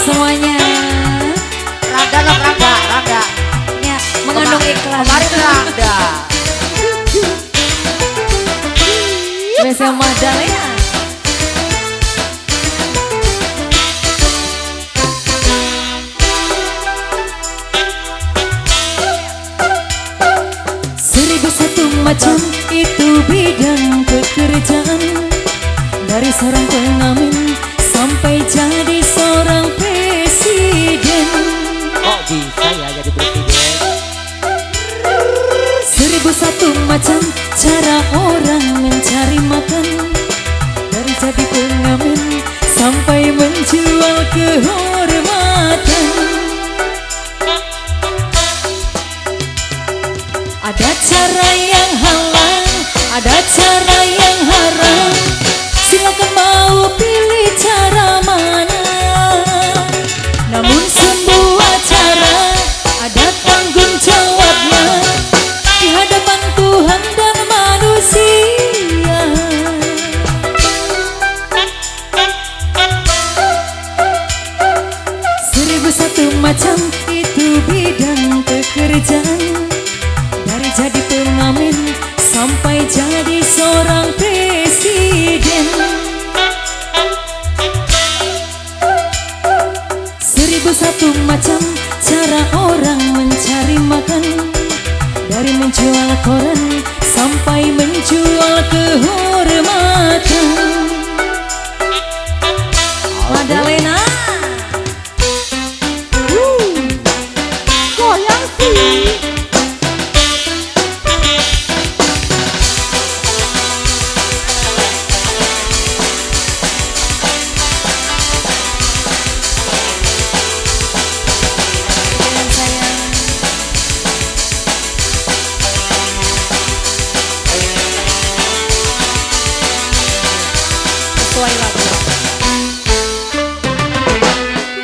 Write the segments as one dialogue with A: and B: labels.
A: semuanya.
B: Rangga loh, Rangga.
A: Ya, mengandung iklan.
B: Kemarin Rangga.
A: Biasa Madalena. Seribu satu macam itu bidang pekerjaan, dari seorang pengamen sampai jadi seorang presiden.
B: Kok bisa ya jadi presiden?
A: Seribu satu macam cara orang mencari makan, dari jadi pengamen sampai menjual kehormatan. Ada cara yang halal, ada cara yang haram. Silakan mau pilih cara mana. Namun semua cara ada tanggung jawabnya di hadapan Tuhan dan manusia. Seribu satu macam itu bidang pekerjaan, dari jadi pengamen sampai jadi seorang presiden. Seribu satu macam cara orang mencari makan, dari menjual koran sampai menjual kehormatan. Madalena goyang sih.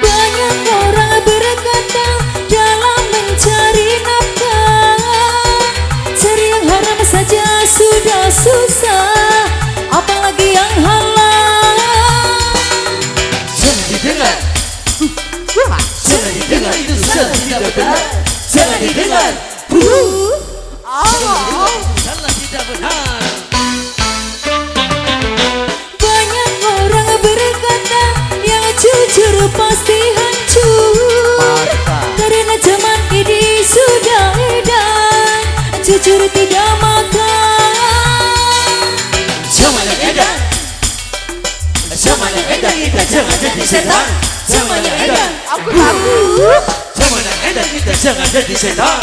A: Banyak orang berkata dalam mencari nafkah, cari yang haram saja sudah susah, apalagi yang halal.
B: Jangan didengar. Jangan didengar, itu salah tidak benar. Jangan didengar. Salah tidak benar.
A: Banyak orang berkata yang jujur pasti hancur, karena zaman ini sudah edan jujur tidak makan.
B: Zaman yang edan. Zaman yang edan, kita jangan jadi setan. Zaman yang edan. Zaman yang edan, kita jangan jadi setan.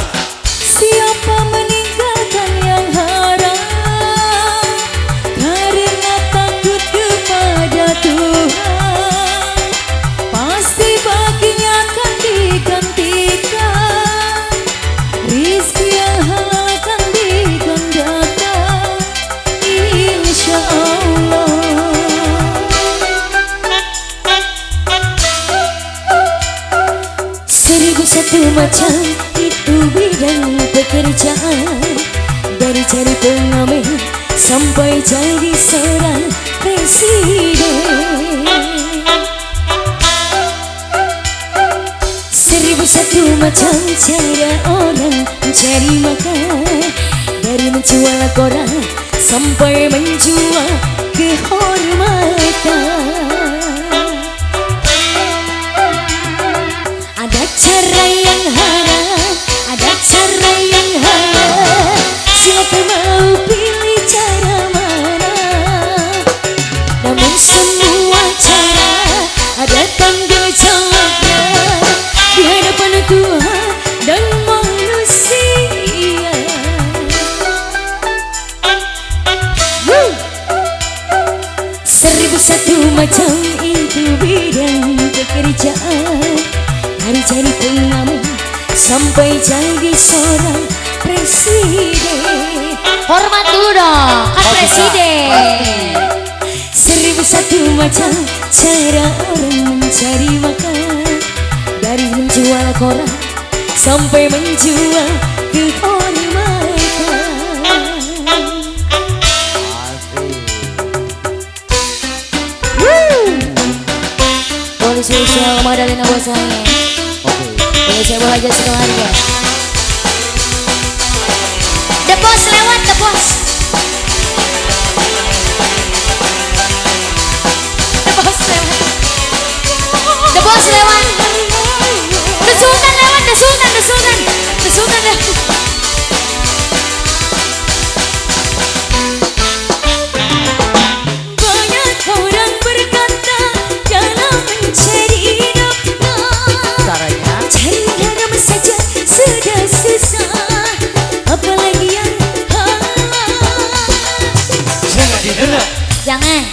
A: Siapa meninggalkan yang haram karena takut kepada Tuhan, pasti baginya akan digantikan. Rizki yang halal akan digandakan, insya Allah. Seribu satu macam itu bidang pekerjaan, dari cari pengamen sampai jadi seorang presiden. Seribu satu macam cara orang mencari makan, dari menjual koran sampai menjual kehormatan. Ada cara yang haram, ada cara yang halal. Silakan mau pilih cara mana. Namun semua cara ada tanggung jawabnya di hadapan Tuhan dan manusia. Seribu satu macam itu bidang pekerjaan, dari jadi pengamen sampai jadi seorang presiden. Hormat dulu dong, kan presiden. Seribu satu macam cara orang mencari makan, dari menjual koran sampai menjual kehormatan. Polisi Sosial Madalena. kembali bos saya.
B: Oke.
A: Boleh saya bawa aja sekeluarga. The boss lewat, the boss. The boss lewat. The boss lewat. The Sultan lewat, the Sultan, the Sultan. The Sultan lewat. Banyak orang berkata dalam mencari nafkah.
B: Caranya?
A: Cari garam saja sudah susah, apalagi yang halal.
B: Jangan didengar.
A: Jangan.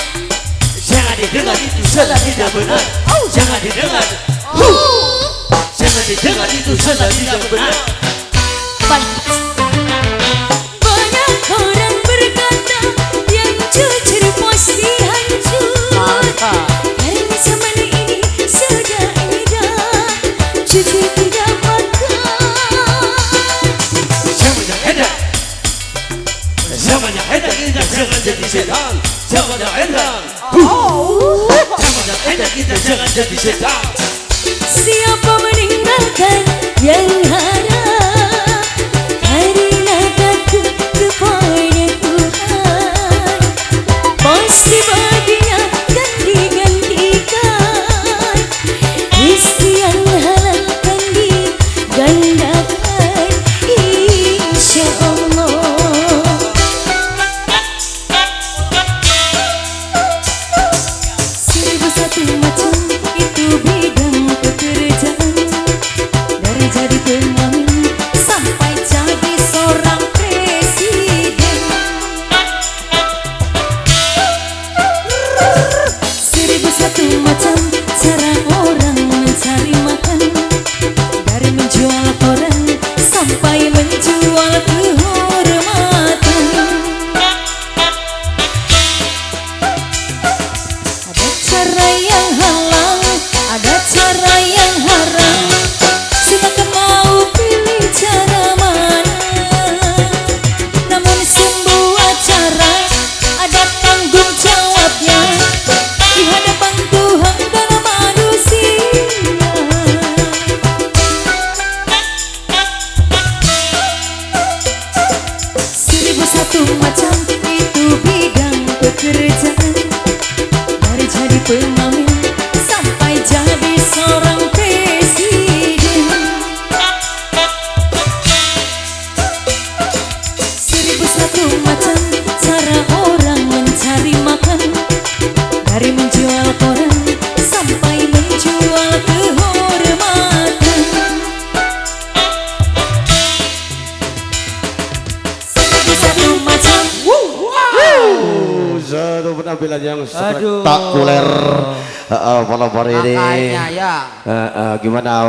B: Jangan didengar, itu salah, tidak benar. Jangan didengar. Jangan didengar, itu salah, tidak benar.
A: Banyak orang berkata yang jujur pasti hancur. Karena zaman ini sudah indah, jujur tidak makan.
B: Zamannya edan. Zamannya edan, kita jangan jadi setan. Zamannya edan. Zamannya edan, kita jangan jadi setan.
A: Siapa meninggalkan yang haram karena takut kepada Tuhan, pasti baginya akan digantikan. Rizki yang halal akan digandakan, insya Allah. Seribu satu macam itu bidang pekerjaan, dari jadi pengamen sampai jadi seorang presiden. Seribu satu macam cara orang mencari makan, dari menjual koran sampai menjual kehormatan. Ada cara yang halal, ada cara yang haram. Silakan mau pilih cara mana. Namun semua cara ada tanggung jawabnya di hadapan Tuhan dan manusia. Seribu satu macam itu bidang pekerjaan, dari jadi pengamen sampai jadi seorang presiden. Seribu satu macam cara orang mencari makan, dari menjual koran sampai menjual kehormatan. Seribu satu macam.
C: Satu penampilan yang spektakuler pada hari ini.
B: Makanya ya.
C: Gimana